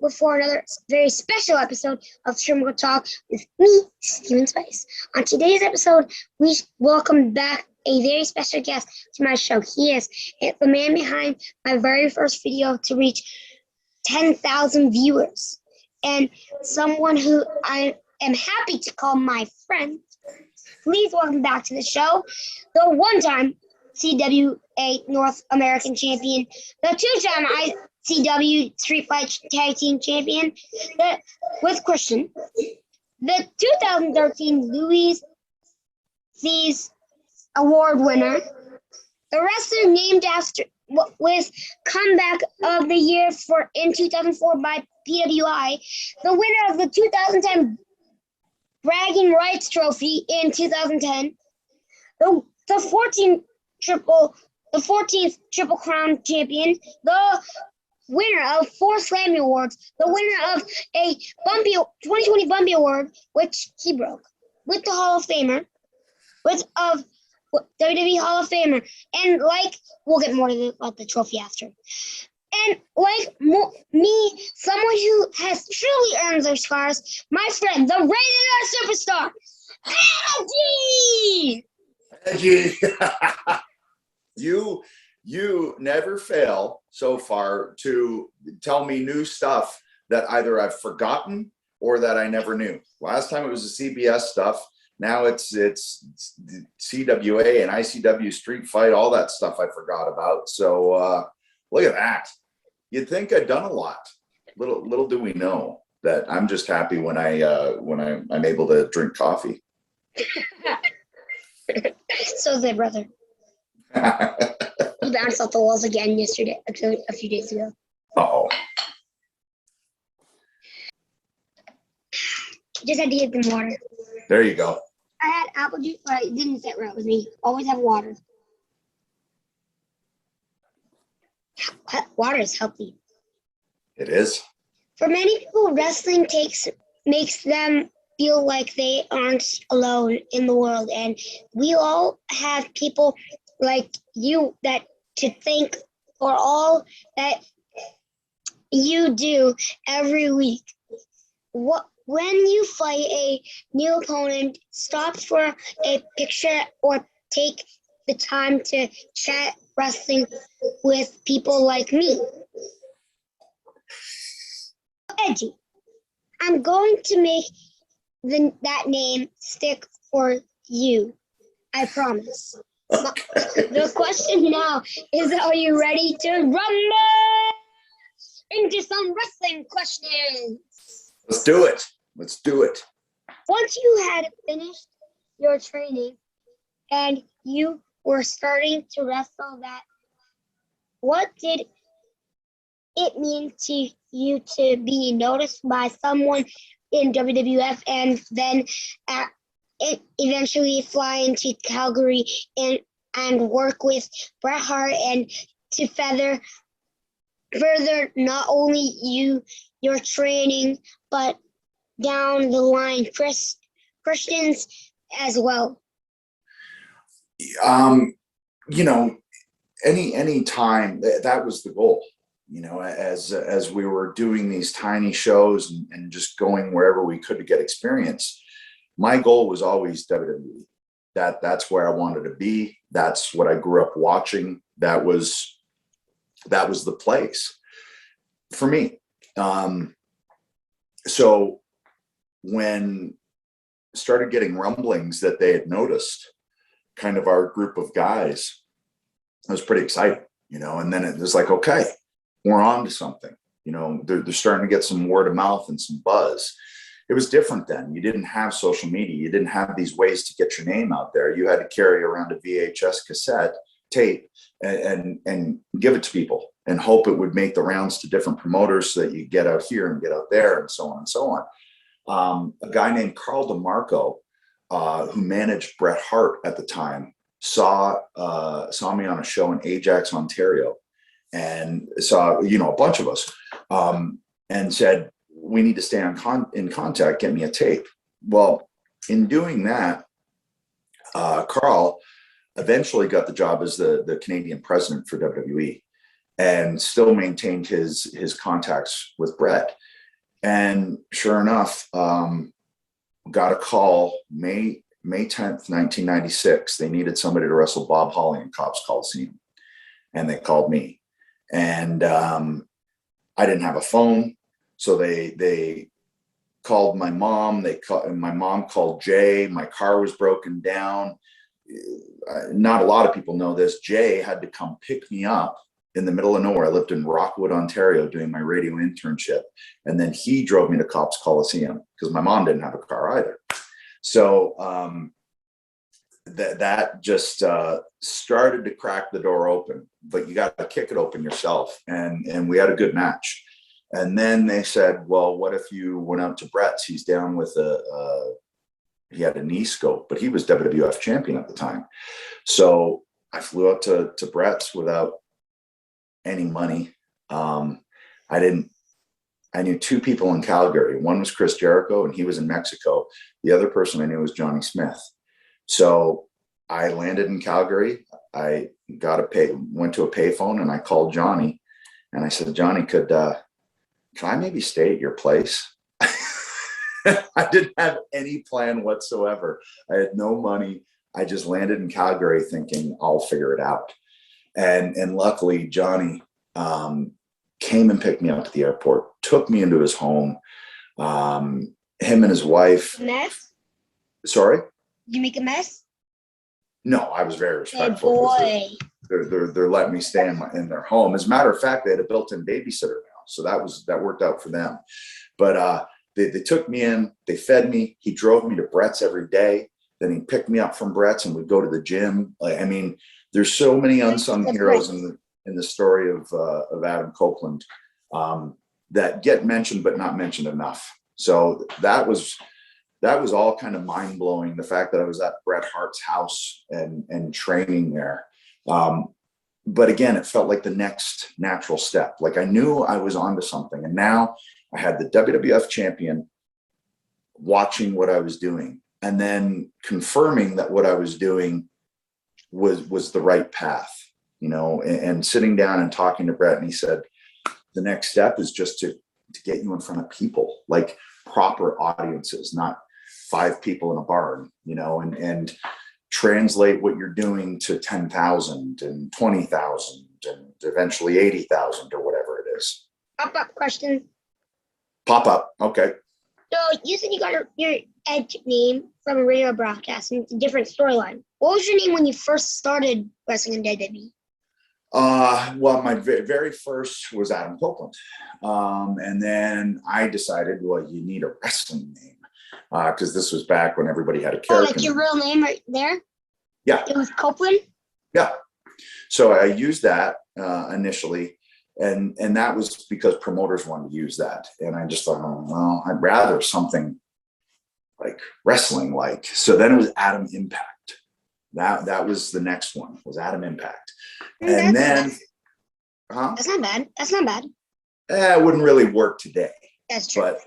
before another very special episode of Turnbuckle Talk with me, Steven Spice. On today's episode, we welcome back a very special guest to my show. He is the man behind my very first video to reach 10,000 viewers, and someone who I am happy to call my friend. Please welcome back to the show, the one-time CWA North American champion, the two-time ICW Street Fight Tag Team champion with Christian, the 2013 Louis C's Award winner, the wrestler named after with Comeback of the Year in 2004 by PWI, the winner of the 2010 Bragging Rights Trophy in 2010, the 14th Triple Crown champion, the winner of 4 Slammy Awards, the winner of a 2020 Bumpy Award, which he broke, with the Hall of Famer, of WWE Hall of Famer, and we'll get more about the trophy after. And me, someone who has truly earned their scars, my friend, the Rated R Superstar, Edgy! You never fail so far to tell me new stuff that either I've forgotten or that I never knew. Last time it was the CBS stuff. Now it's CWA and ICW Street Fight, all that stuff I forgot about. So look at that. You'd think I'd done a lot. Little do we know that I'm just happy when I'm able to drink coffee. So good, brother. He bounced off the walls again yesterday, a few days ago. Uh-oh. Just had to get them water. There you go. I had apple juice, but it didn't sit right with me. Always have water. Water is healthy. It is. For many people, wrestling makes them feel like they aren't alone in the world, and we all have people like you that to thank for all that you do every week. When you fight a new opponent, stop for a picture or take the time to chat wrestling with people like me. Edgy. I'm going to make that name stick for you. I promise. Okay. The question now is, are you ready to rumble into some wrestling questions? Let's do it. Let's do it. Once you had finished your training and you were starting to wrestle what did it mean to you to be noticed by someone in WWF and then eventually fly into Calgary and work with Bret Hart and to further not only your training, but down the line, Christians as well? Any time that was the goal, as we were doing these tiny shows and just going wherever we could to get experience. My goal was always WWE. That's where I wanted to be. That's what I grew up watching. That was the place for me. So when started getting rumblings that they had noticed kind of our group of guys, it was pretty exciting, and then it was like, okay, we're on to something. They're starting to get some word of mouth and some buzz. It was different then. You didn't have social media. You didn't have these ways to get your name out there. You had to carry around a VHS cassette tape and give it to people and hope it would make the rounds to different promoters so that you get out here and get out there and so on and so on. A guy named Carl DeMarco, who managed Bret Hart at the time, saw me on a show in Ajax, Ontario, and saw a bunch of us, and said, we need to stay in contact, get me a tape. Well, in doing that, Carl eventually got the job as the Canadian president for WWE. and still maintained his contacts with Brett. And sure enough, got a call May 10th, 1996. They needed somebody to wrestle Bob Holly in Cobb's Coliseum. And they called me. And I didn't have a phone. So they called my mom. My mom called Jay. My car was broken down. Not a lot of people know this. Jay had to come pick me up in the middle of nowhere. I lived in Rockwood, Ontario, doing my radio internship. And then he drove me to Cobb's Coliseum because my mom didn't have a car either. So that just started to crack the door open, but you got to kick it open yourself. And we had a good match. And then they said, well, what if you went out to Brett's? He's down with he had a knee scope, but he was WWF champion at the time. So I flew out to Brett's without any money. I knew two people in Calgary. One was Chris Jericho, and he was in Mexico. The other person I knew was Johnny Smith. So I landed in Calgary. I went to a payphone, and I called Johnny, and I said, Johnny, can I maybe stay at your place? I didn't have any plan whatsoever. I had no money. I just landed in Calgary thinking I'll figure it out. And luckily Johnny came and picked me up at the airport, took me into his home. Him and his wife. Mess? Sorry? Did you make a mess? No, I was very respectful. Good boy. They're letting me stay in their home. As a matter of fact, they had a built-in babysitter now. So that worked out for them. But they took me in, they fed me. He drove me to Brett's every day. Then he picked me up from Brett's and we'd go to the gym. I mean, there's so many unsung heroes in the story of Adam Copeland that get mentioned but not mentioned enough. So that was all kind of mind blowing. The fact that I was at Bret Hart's house and training there. But again, it felt like the next natural step. Like I knew I was onto something, and now I had the WWF champion watching what I was doing and then confirming that what I was doing was the right path, and sitting down and talking to Brett. And he said, the next step is just to get you in front of people, like proper audiences, not 5 people in a barn, and translate what you're doing to 10,000 and 20,000 and eventually 80,000 or whatever it is. Pop-up question. Pop up. Okay. So you said you got your Edge name from a radio broadcast, and it's a different storyline. What was your name when you first started wrestling in WWE? Well, my very first was Adam Copeland. And then I decided, well, you need a wrestling name. Because this was back when everybody had a character. Oh, like your real name right there? Yeah. It was Copeland? Yeah. So I used that initially. And that was because promoters wanted to use that. And I just thought, oh, well, I'd rather something like wrestling like. So then it was Adam Impact. That was the next one, was Adam Impact. And then, That's not bad. That's not bad. It wouldn't really work today. That's true. But,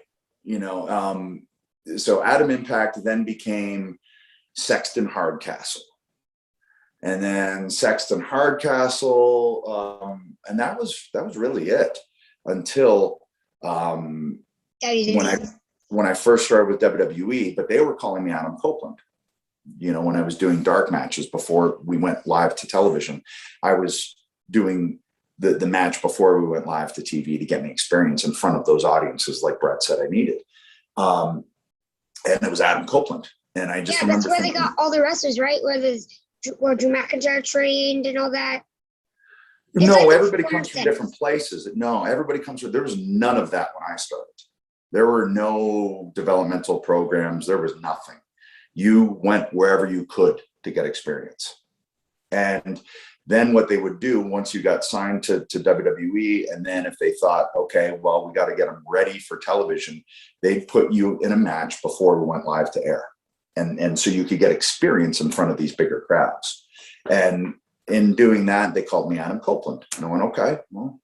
so Adam Impact then became Sexton Hardcastle. And then Sexton Hardcastle, and that was really it until when I first started with WWE, but they were calling me Adam Copeland. When I was doing dark matches before we went live to television, I was doing the match before we went live to TV to get me experience in front of those audiences, like Brett said I needed. And it was Adam Copeland. And I just remember that's where they got all the wrestlers, right? Where Drew McIntyre trained and all that. Everybody comes from different places. Everybody comes from, there was none of that when I started. There were no developmental programs. There was nothing. You went wherever you could to get experience. And then what they would do once you got signed to WWE, and then if they thought, okay, well, we got to get them ready for television, they'd put you in a match before we went live to air. And so you could get experience in front of these bigger crowds. And in doing that, they called me Adam Copeland. And I went, okay, well,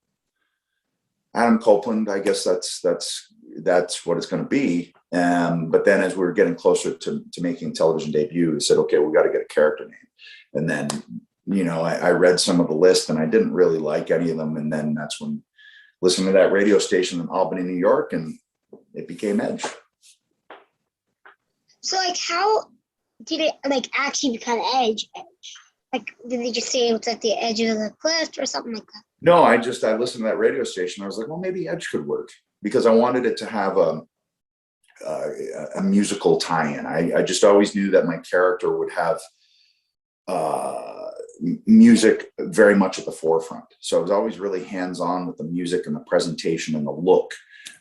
Adam Copeland, I guess that's what it's going to be. But then as we were getting closer to making television debut, we said, okay, we got to get a character name. And then I read some of the list and I didn't really like any of them. And then that's when listening to that radio station in Albany, New York, and it became Edge. So, like, how did it, like, actually become Edge? Like, did they just say it's at the edge of the cliff or something like that? No, I listened to that radio station. I was like, well, maybe Edge could work, because I wanted it to have a musical tie-in. I just always knew that my character would have music very much at the forefront. So I was always really hands-on with the music and the presentation and the look.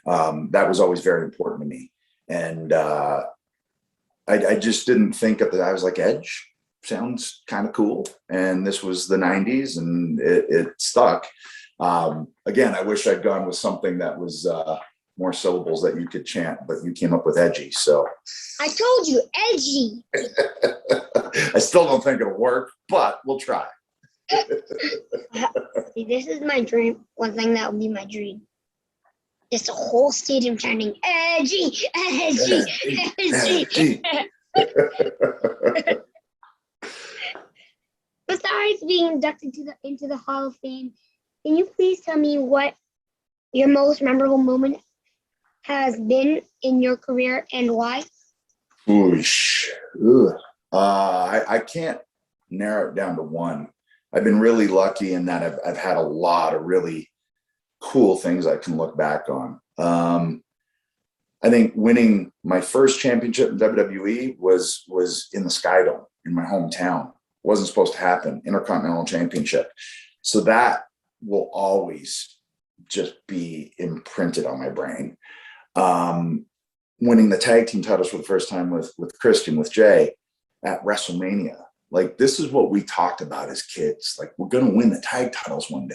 That was always very important to me. And I just didn't think at I was like, Edge sounds kind of cool. And this was the 90s and it stuck. Again, I wish I'd gone with something that was more syllables that you could chant, but you came up with edgy. So I told you, edgy. I still don't think it'll work, but we'll try. See, this is my dream. One thing that would be my dream. Just a whole stadium chanting, edgy, edgy, edgy. Besides being inducted into the Hall of Fame, can you please tell me what your most memorable moment has been in your career and why? I can't narrow it down to one. I've been really lucky in that I've had a lot of really cool things I can look back on. I think winning my first championship in WWE was in the Sky Dome in my hometown. Wasn't supposed to happen, Intercontinental Championship. So that will always just be imprinted on my brain. Winning the tag team titles for the first time with Christian, with Jay at WrestleMania. Like, this is what we talked about as kids. Like, we're going to win the tag titles one day.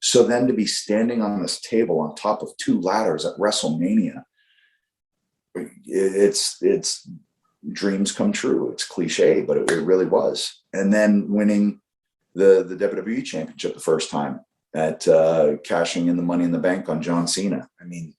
So then to be standing on this table on top of two ladders at WrestleMania, it's dreams come true. It's cliche, but it really was. And then winning the WWE Championship the first time at cashing in the Money in the Bank on John Cena. I mean,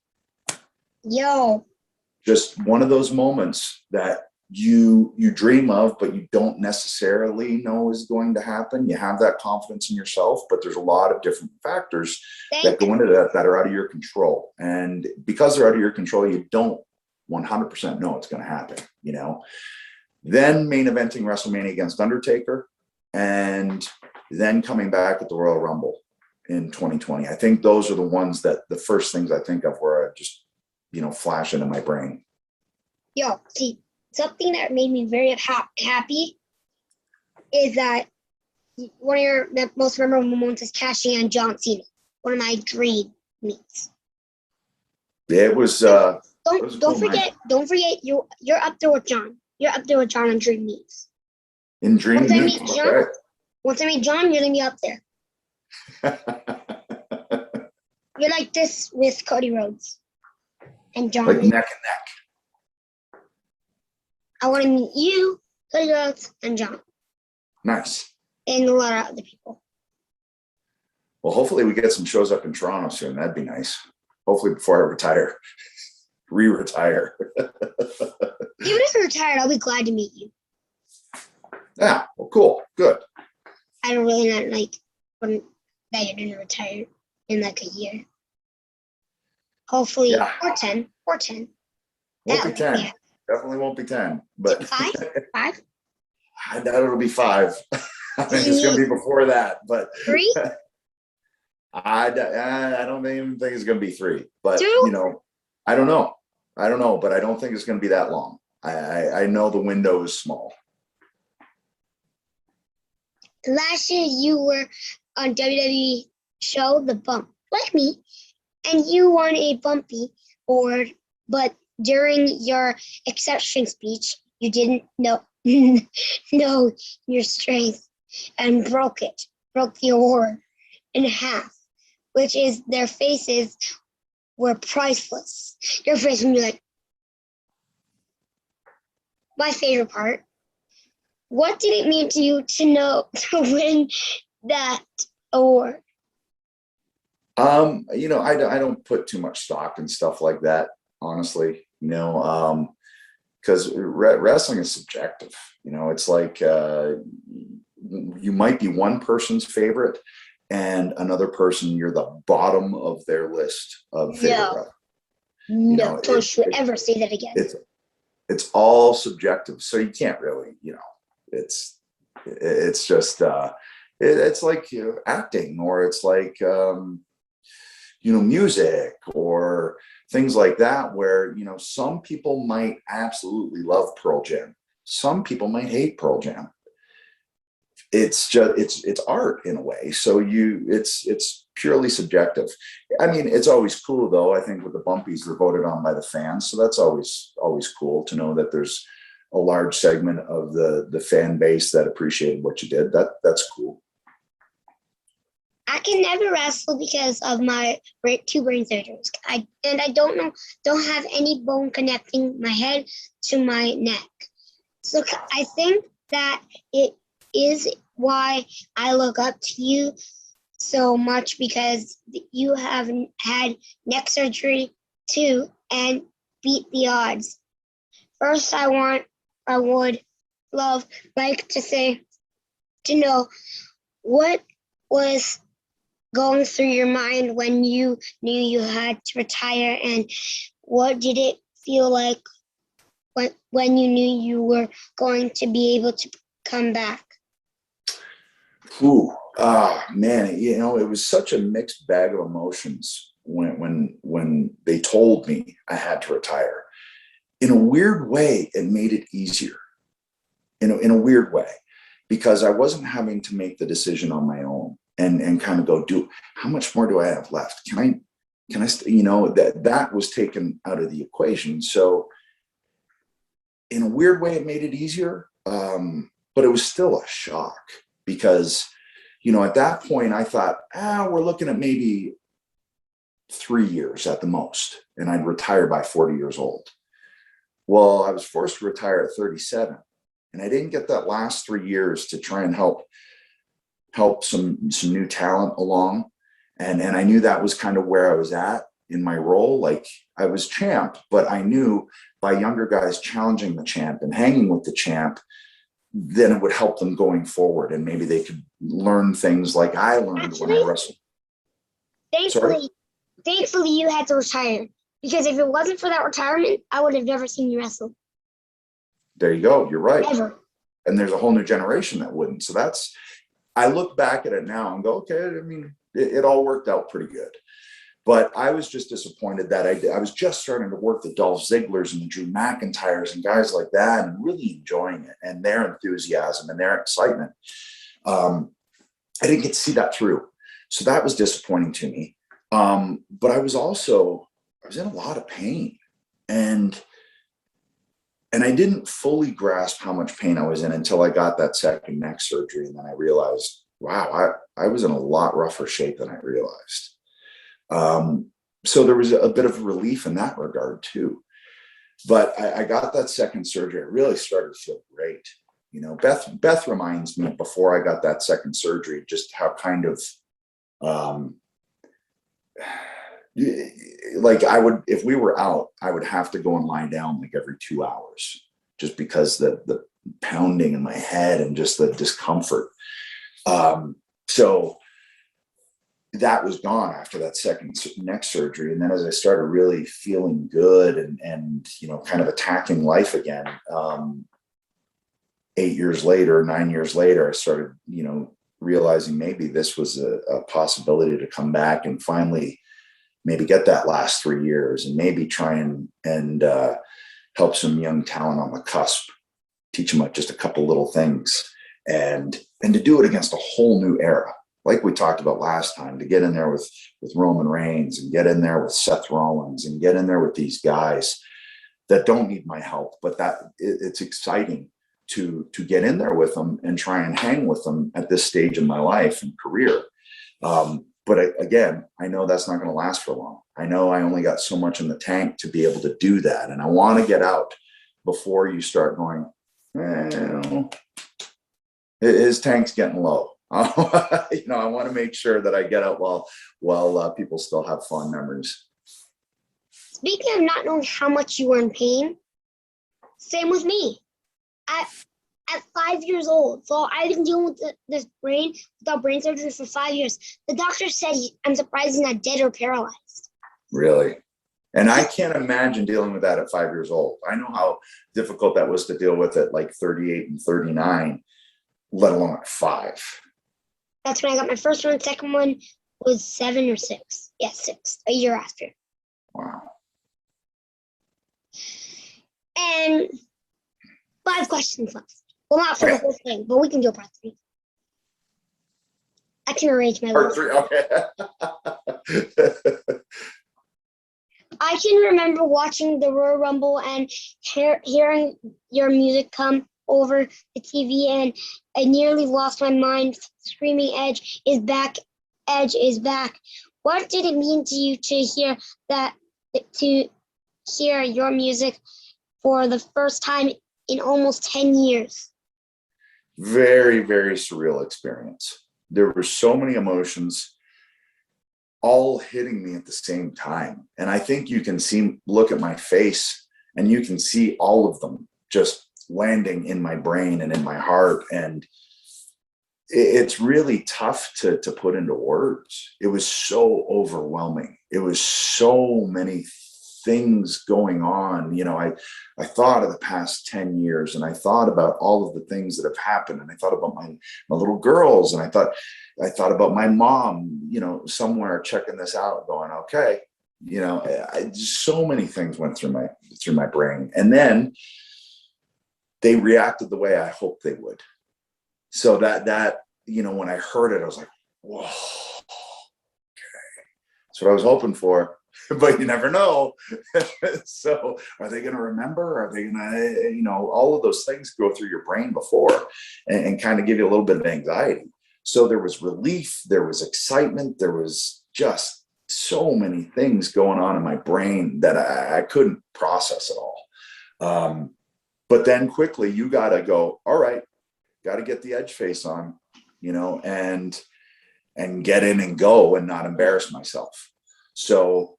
just one of those moments that you dream of, but you don't necessarily know is going to happen. You have that confidence in yourself, but there's a lot of different factors that go into that are out of your control. And because they're out of your control, you don't 100% know it's going to happen, Then main eventing WrestleMania against Undertaker, and then coming back at the Royal Rumble in 2020. I think those are the ones that the first things I think of where I just, flash into my brain. See, something that made me very happy is that one of your most memorable moments is cashing in John Cena. One of my dream meets. It was. Don't forget. You're up there with John. You're up there with John in dream meets. In dream meets. Once I meet John, you're gonna be up there. You're like this with Cody Rhodes and John. Like neck and neck. I want to meet you, Cody Rhodes, and John. Nice. And a lot of other people. Well, hopefully we get some shows up in Toronto soon. That'd be nice. Hopefully before I retire. Re-retire. Even if you're retired, I'll be glad to meet you. Yeah, well, cool. Good. I don't really not like that you're going to retire in like a year. Hopefully, yeah. or 10. Won't be 10. Yeah. Definitely won't be 10. But 5? I doubt it'll be 5. I think it's going to be before that. But 3? I don't even think it's going to be 3. But 2? I don't know, but I don't think it's going to be that long. I know the window is small. Last year you were on WWE show The Bump, like me, and you won a Bumpy award, but during your acceptance speech, you didn't know your strength and broke the award in half, which is their faces were priceless. Your face would be like, my favorite part. What did it mean to you to win that award? I don't put too much stock in stuff like that, honestly, because wrestling is subjective. It's like you might be one person's favorite, and another person you're the bottom of their list of favorite. No, don't you ever say that again. It's all subjective, so you can't really, it's just it's like acting, or it's like music or things like that, where some people might absolutely love Pearl Jam, some people might hate Pearl Jam. It's just it's art in a way, so it's purely subjective. I mean, it's always cool though. I think with the Bumpies, they're voted on by the fans, so that's always cool to know that there's a large segment of the fan base that appreciated what you did. That's cool. I can never wrestle because of my 2 brain surgeries. I don't have any bone connecting my head to my neck. So I think that it is why I look up to you so much, because you have had neck surgery too and beat the odds. First, I would like to know what was going through your mind when you knew you had to retire, and what did it feel like when you knew you were going to be able to come back? Man, it was such a mixed bag of emotions when they told me I had to retire. In a weird way, it made it easier. In a weird way, because I wasn't having to make the decision on my own and kind of go, how much more do I have left? Can I, that was taken out of the equation. So in a weird way, it made it easier. But it was still a shock, because, at that point I thought, we're looking at maybe 3 years at the most, and I'd retire by 40 years old. Well, I was forced to retire at 37, and I didn't get that last 3 years to try and help some new talent along. And I knew that was kind of where I was at in my role. Like, I was champ, but I knew by younger guys challenging the champ and hanging with the champ, then it would help them going forward, and maybe they could learn things like I learned when I wrestled. Thankfully, you had to retire, because if it wasn't for that retirement, I would have never seen you wrestle. There you go. You're right. Ever. And there's a whole new generation that wouldn't. So I look back at it now and go, okay, I mean, it all worked out pretty good. But I was just disappointed that I was just starting to work the Dolph Zigglers and the Drew McIntyres and guys like that, and really enjoying it and their enthusiasm and their excitement. I didn't get to see that through. So that was disappointing to me. But I was in a lot of pain, and I didn't fully grasp how much pain I was in until I got that second neck surgery. And then I realized, wow, I was in a lot rougher shape than I realized. So there was a bit of relief in that regard too. But I got that second surgery. I really started to feel great. Beth reminds me, before I got that second surgery, just how kind of, like if we were out, I would have to go and lie down like every 2 hours, just because the pounding in my head and just the discomfort. So that was gone after that second neck surgery. And then as I started really feeling good and kind of attacking life again, 8 years later, 9 years later, I started, realizing maybe this was a possibility to come back and finally maybe get that last 3 years, and maybe try and help some young talent on the cusp, teach them just a couple little things, and to do it against a whole new era. Like we talked about last time, to get in there with Roman Reigns, and get in there with Seth Rollins, and get in there with these guys that don't need my help, but that it's exciting to get in there with them and try and hang with them at this stage in my life and career. But again, I know that's not going to last for long. I know I only got so much in the tank to be able to do that. And I want to get out before you start going, his tank's getting low. I want to make sure that I get out while people still have fond memories. Speaking of not knowing how much you were in pain, same with me. at 5 years old. So I've been dealing with this without brain surgery for 5 years. The doctor said I'm surprised he's not dead or paralyzed. Really? And I can't imagine dealing with that at 5 years old. I know how difficult that was to deal with at like 38 and 39, let alone at 5. That's when I got my first one. Second one was 7 or 6. Yeah, 6, a year after. Wow. And 5 questions left. Well, not for the whole thing, but we can do a part 3. I can arrange my Part list. 3, okay. I can remember watching the Royal Rumble and hearing your music come over the TV, and I nearly lost my mind screaming, "Edge is back! Edge is back!" What did it mean to you to hear that? To hear your music for the first time in almost 10 years? Very, very surreal experience. There were so many emotions all hitting me at the same time. And I think you can look at my face and you can see all of them just landing in my brain and in my heart. And it's really tough to put into words. It was so overwhelming. It was so many things going on. You know, I thought of the past 10 years, and I thought about all of the things that have happened. And I thought about my little girls, and I thought about my mom, you know, somewhere checking this out, going, okay, you know, so many things went through my brain. And then they reacted the way I hoped they would. So that, you know, when I heard it, I was like, whoa, okay. That's what I was hoping for, but you never know. So are they going to remember? Are they going to, you know, all of those things go through your brain before and kind of give you a little bit of anxiety. So there was relief, there was excitement, there was just so many things going on in my brain that I couldn't process at all. But then quickly you got to go, all right, got to get the Edge face on, you know, and get in and go and not embarrass myself. So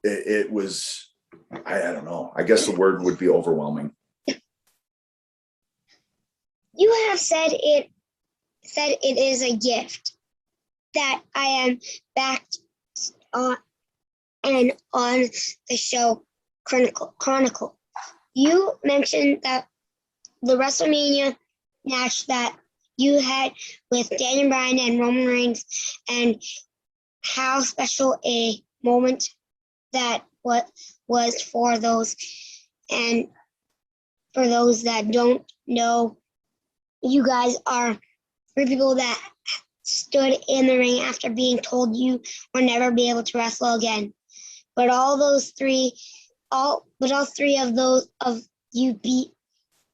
it was, I don't know, I guess the word would be overwhelming. You have said it is a gift that I am back on the show Chronicle. You mentioned that the Wrestlemania match that you had with Daniel Bryan and Roman Reigns, and how special a moment that was for those. And for those that don't know, you guys are 3 people that stood in the ring after being told you will never be able to wrestle again. But all 3 of you beat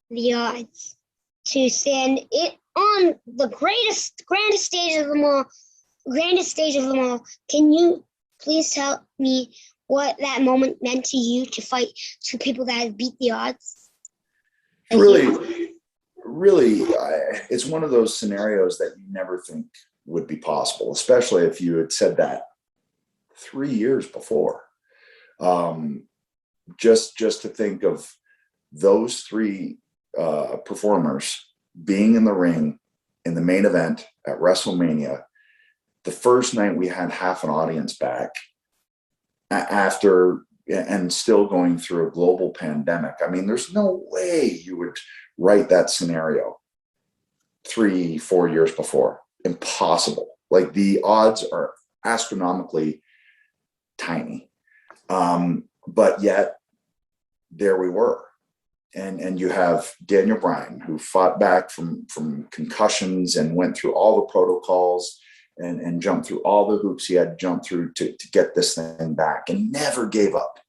the odds to stand it on the grandest stage of them all. Can you please tell me what that moment meant to you, to fight 2 people that have beat the odds? Really, it's one of those scenarios that you never think would be possible, especially if you had said that 3 years before. Just to think of those 3 performers being in the ring in the main event at WrestleMania, the first night we had half an audience back after, and still going through a global pandemic. I mean, there's no way you would write that scenario 3-4 years before. Impossible. Like, the odds are astronomically tiny. But yet there we were. And you have Daniel Bryan, who fought back from concussions and went through all the protocols and jumped through all the hoops he had to jump through to get this thing back, and never gave up.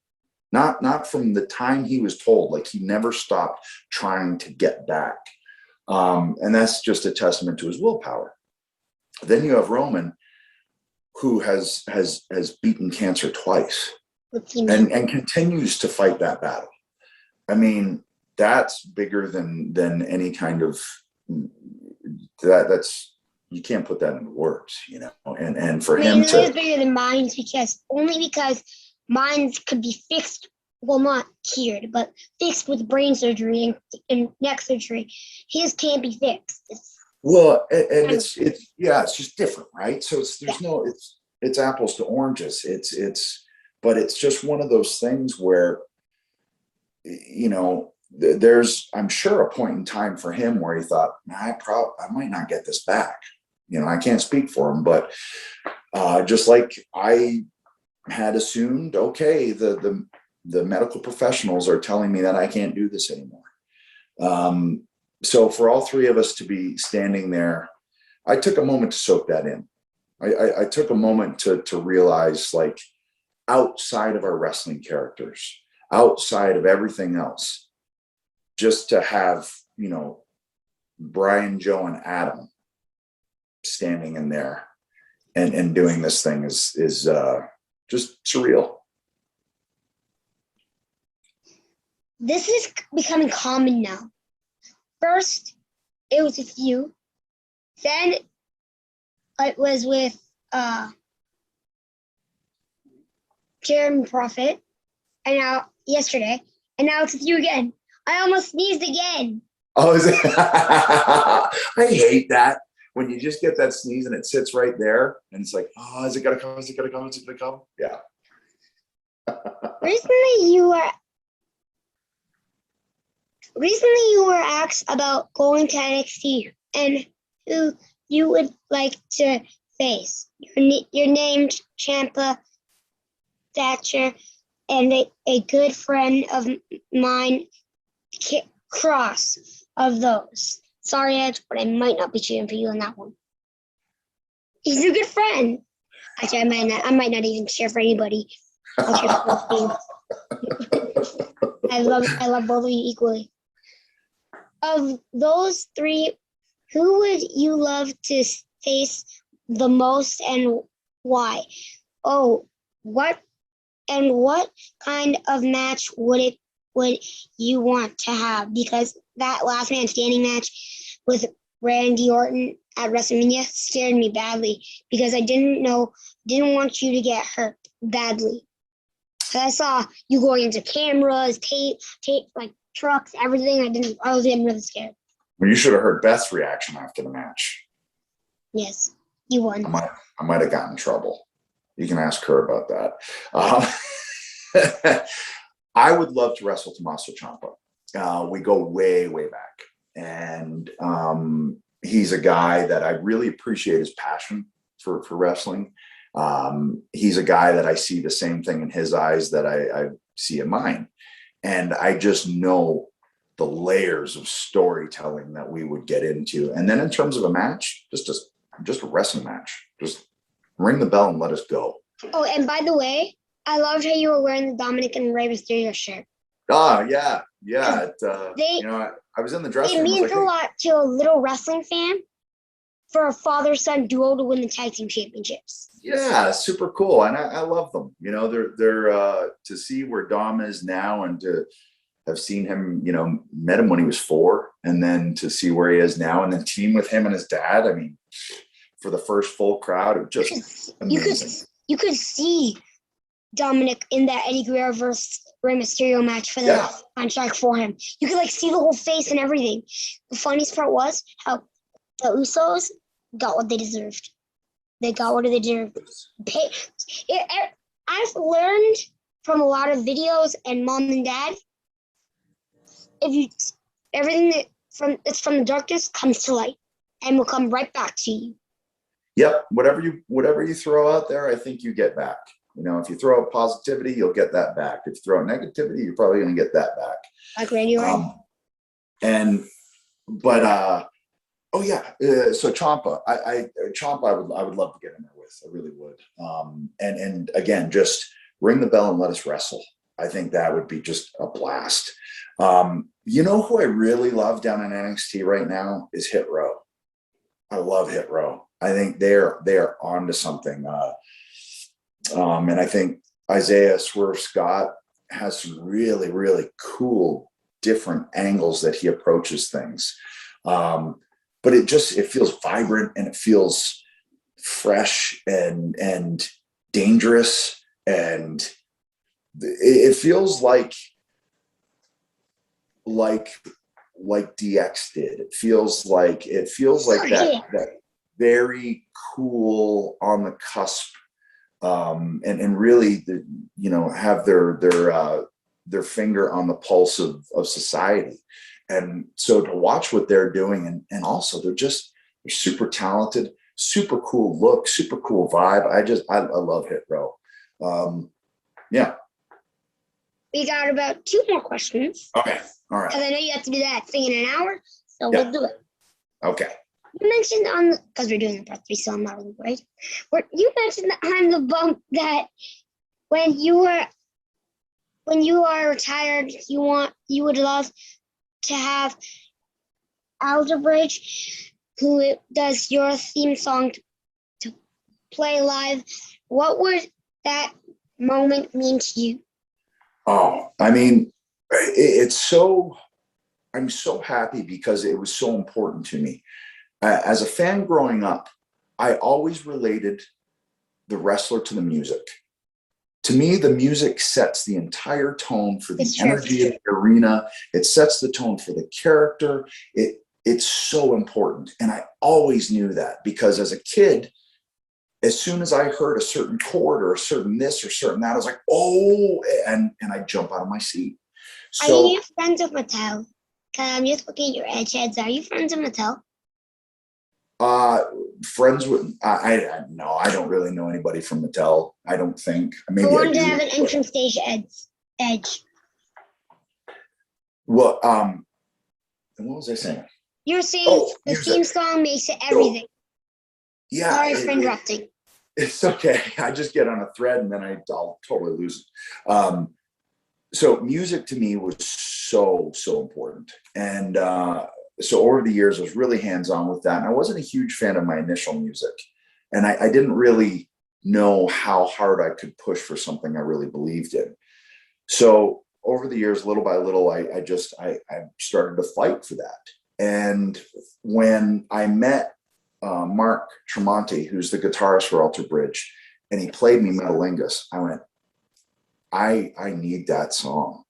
Not from the time he was told. Like, he never stopped trying to get back. And that's just a testament to his willpower. Then you have Roman, who has beaten cancer twice and continues to fight that battle. I mean, that's bigger than any kind of that's, you can't put that into words, you know. And for him to, it is bigger than minds, because minds could be fixed well, not cured, but fixed with brain surgery and neck surgery. His can't be fixed. Well, and it's just different, right? So it's apples to oranges. But it's just one of those things where, there's, I'm sure, a point in time for him where he thought, I might not get this back. I can't speak for him, but just like I had assumed, okay, the medical professionals are telling me that I can't do this anymore. So for all three of us to be standing there, I took a moment to soak that in. I took a moment to realize, like, outside of our wrestling characters, outside of everything else, just to have, Brian, Joe, and Adam standing in there and doing this thing is just surreal. This is becoming common now. First, it was with you. Then it was with Jeremy Prophet, and now yesterday, and now it's with you again. I almost sneezed again. Oh, is it? I hate that when you just get that sneeze and it sits right there, and it's like, oh, is it gonna come? Is it gonna come? Is it gonna come? Yeah. Recently, you were asked about going to NXT and who you would like to face. Your named Ciampa, Thatcher, and a good friend of mine, Cross, of those. Sorry, Edge, but I might not be cheering for you on that one. He's a good friend. Actually, I might not even cheer for anybody. I'll cheer for both teams. I love both of you equally. Of those three, who would you love to face the most and why? Oh, what kind of match would you want to have? Because that last man standing match with Randy Orton at WrestleMania scared me badly because I didn't want you to get hurt badly. So I saw you going into cameras, tape, like trucks, everything. I was getting really scared. Well, you should have heard Beth's reaction after the match. Yes, you won. I might have gotten in trouble. You can ask her about that. I would love to wrestle Tommaso Ciampa. We go way, way back. And he's a guy that I really appreciate his passion for wrestling. He's a guy that I see the same thing in his eyes that I see in mine. And I just know the layers of storytelling that we would get into. And then in terms of a match, just a wrestling match. Just ring the bell and let us go. Oh, and by the way, I loved how you were wearing the Dominic and Rey Mysterio shirt. Oh, yeah. Yeah. I was in the dressing room. It means a lot to a little wrestling fan for a father-son duo to win the tag team championships. Yeah, super cool. And I love them. They're to see where Dom is now and to have seen him, met him when he was 4, and then to see where he is now and then team with him and his dad. I mean, for the first full crowd, it was just amazing. You could see Dominic in that Eddie Guerrero versus Rey Mysterio match for the contract for him. You could see the whole face and everything. The funniest part was how the Usos got what they deserved. They got what they deserved. I've learned from a lot of videos and mom and dad, everything that's from the darkness comes to light and will come right back to you. Yep. Whatever you throw out there, I think you get back. If you throw out positivity, you'll get that back. If you throw out negativity, you're probably going to get that back. Like Randy Orton. So Ciampa, I would love to get in there with. I really would. And again, just ring the bell and let us wrestle. I think that would be just a blast. Who I really love down in NXT right now is Hit Row. I love Hit Row. I think they're onto something. And I think Isaiah Swerve Scott has some really, really cool, different angles that he approaches things. But it feels vibrant and it feels fresh and dangerous and it feels like DX did. It feels like that very cool, on the cusp, and really have their finger on the pulse of society. And so to watch what they're doing, and also they're super talented, super cool look, super cool vibe. I love Hit Row. Yeah. We got about 2 more questions. Okay. All right. Because I know you have to do that thing in an hour, so we'll do it. Okay. You mentioned because we're doing the part 3, so I'm not really worried. You mentioned on the bump that when you are retired, you would love to have Alter Bridge, who does your theme song, to play live. What would that moment mean to you? Oh, I mean, I'm so happy because it was so important to me. As a fan growing up, I always related the wrestler to the music. To me, the music sets the entire tone for the energy of the arena. It sets the tone for the character. It's so important. And I always knew that, because as a kid, as soon as I heard a certain chord or a certain this or certain that, I was like, oh, and I jump out of my seat. So, are you friends with Mattel? I'm just looking at your edge heads. Are you friends with Mattel? Friends with, no, I don't really know anybody from Mattel. I don't think. Maybe I wanted to do, have an entrance stage edge. Well, and what was I saying? You're saying the theme song makes it everything. Yeah. Sorry for interrupting. It's okay. I just get on a thread and then I'll totally lose it. So music to me was so important. And so over the years, I was really hands-on with that. And I wasn't a huge fan of my initial music. And I didn't really know how hard I could push for something I really believed in. So over the years, little by little, I started to fight for that. And when I met Mark Tremonti, who's the guitarist for Alter Bridge, and he played me Metalingus, I went, I need that song.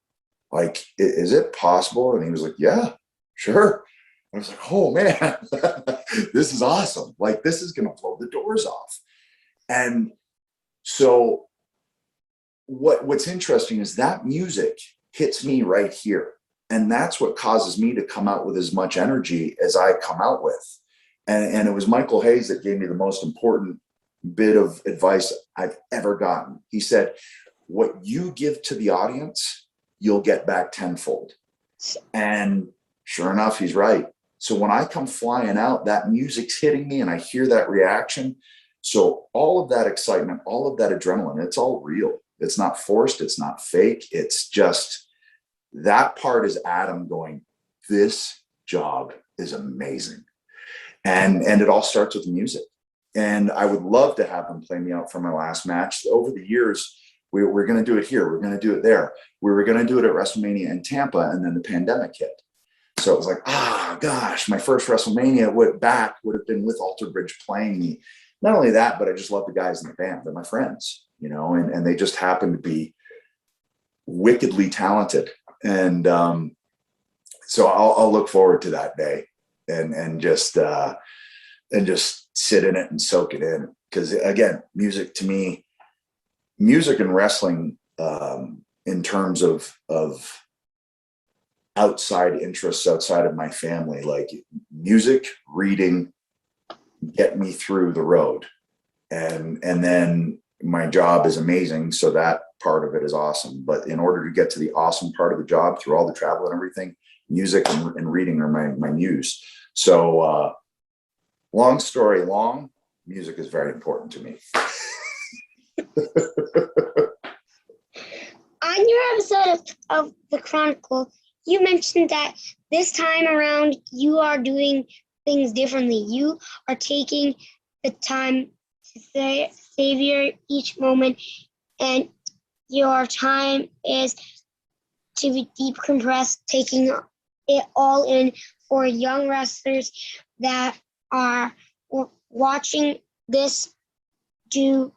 Like, is it possible? And he was like, yeah, sure. I was like, oh man, this is awesome. Like, this is going to blow the doors off. And so what's interesting is that music hits me right here. And that's what causes me to come out with as much energy as I come out with. And it was Michael Hayes that gave me the most important bit of advice I've ever gotten. He said, what you give to the audience, you'll get back tenfold. And sure enough, he's right. So when I come flying out, that music's hitting me and I hear that reaction. So all of that excitement, all of that adrenaline, it's all real. It's not forced. It's not fake. It's just, that part is Adam going, this job is amazing. And it all starts with music. And I would love to have them play me out for my last match. Over the years, we're going to do it here. We're going to do it there. We were going to do it at WrestleMania in Tampa, and then the pandemic hit. So it was like, gosh, my first WrestleMania would have been with Alter Bridge playing me. Not only that, but I just love the guys in the band. They're my friends, and they just happen to be wickedly talented. And so I'll look forward to that day and just sit in it and soak it in. Because again, music to me, music and wrestling, in terms of outside interests outside of my family, like music, reading, get me through the road. And then my job is amazing. So that part of it is awesome. But in order to get to the awesome part of the job through all the travel and everything, music and reading are my muse. So long story long, music is very important to me. On your episode of The Chronicle, you mentioned that this time around you are doing things differently. You are taking the time to savor each moment, and your time is to be deep compressed, taking it all in for young wrestlers that are watching this. Do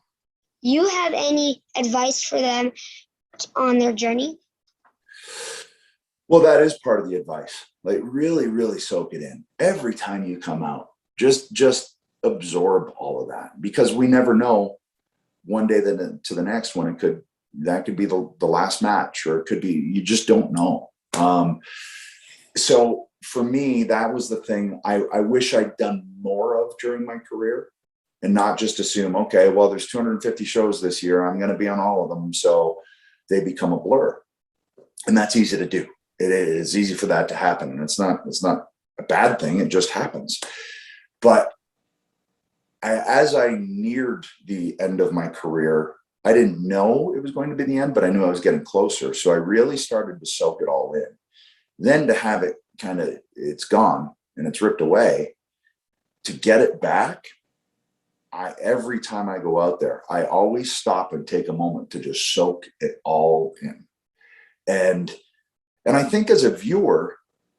you have any advice for them start on their journey? Well, that is part of the advice. Like really, really soak it in. Every time you come out, just absorb all of that, because we never know one day to the next when that could be the last match, or it could be, you just don't know. So for me, that was the thing I wish I'd done more of during my career, and not just assume, okay, well, there's 250 shows this year, I'm going to be on all of them, so they become a blur. And that's easy to do. It is easy for that to happen, and it's not a bad thing. It just happens. But as I neared the end of my career, I didn't know it was going to be the end, but I knew I was getting closer. So I really started to soak it all in. Then to have it it's gone and it's ripped away, to get it back, every time I go out there, I always stop and take a moment to just soak it all in. And I think as a viewer,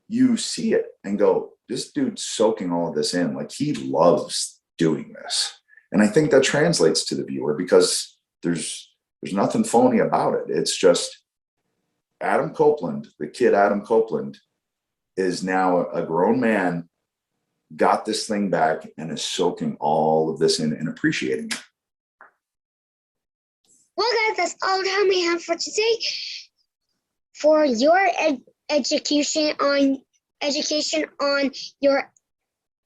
you see it and go, this dude's soaking all of this in. Like, he loves doing this. And I think that translates to the viewer, because there's nothing phony about it. It's just Adam Copeland, the kid Adam Copeland, is now a grown man, got this thing back, and is soaking all of this in and appreciating it. Well, guys, that's all the time we have for today. For your education on your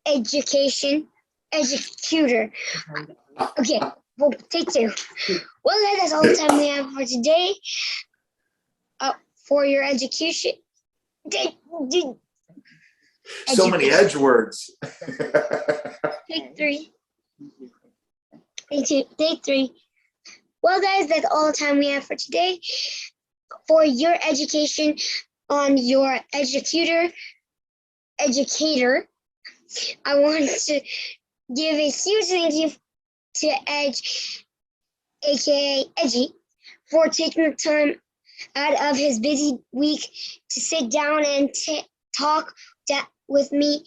executor. Okay, well, take two. Well, guys, that's all the time we have for today. For your education. So many edge words. Take three. Take three. Well, guys, that's all the time we have for today. For your education on your educator, I want to give a huge thank you to Edge, aka Edgy, for taking the time out of his busy week to sit down and talk with me.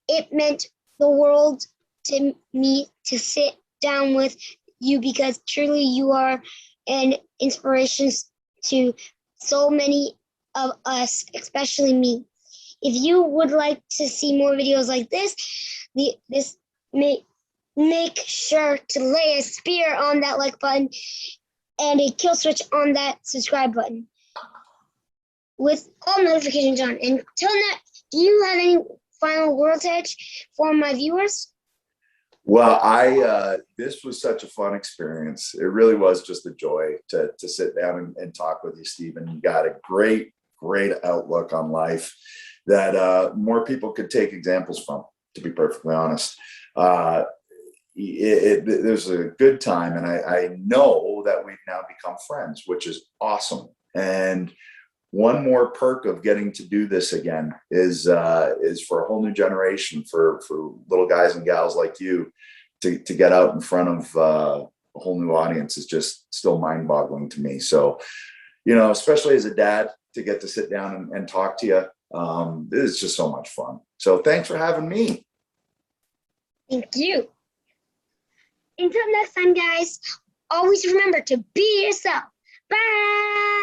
It meant the world to me to sit down with you, because truly you are an inspiration to so many of us, especially me. If you would like to see more videos like this, make sure to lay a spear on that like button and a kill switch on that subscribe button with all notifications on. And till now, do you have any final words, Edge, for my viewers? Well, this was such a fun experience. It really was just a joy to sit down and talk with you, Stephen. You got a great outlook on life that more people could take examples from, to be perfectly honest. There's a good time, and I know that we've now become friends, which is awesome. And one more perk of getting to do this again is for a whole new generation, for little guys and gals like you to get out in front of a whole new audience is just still mind-boggling to me. So, especially as a dad, to get to sit down and talk to you, this is just so much fun. So thanks for having me. Thank you. Until next time, guys, always remember to be yourself. Bye.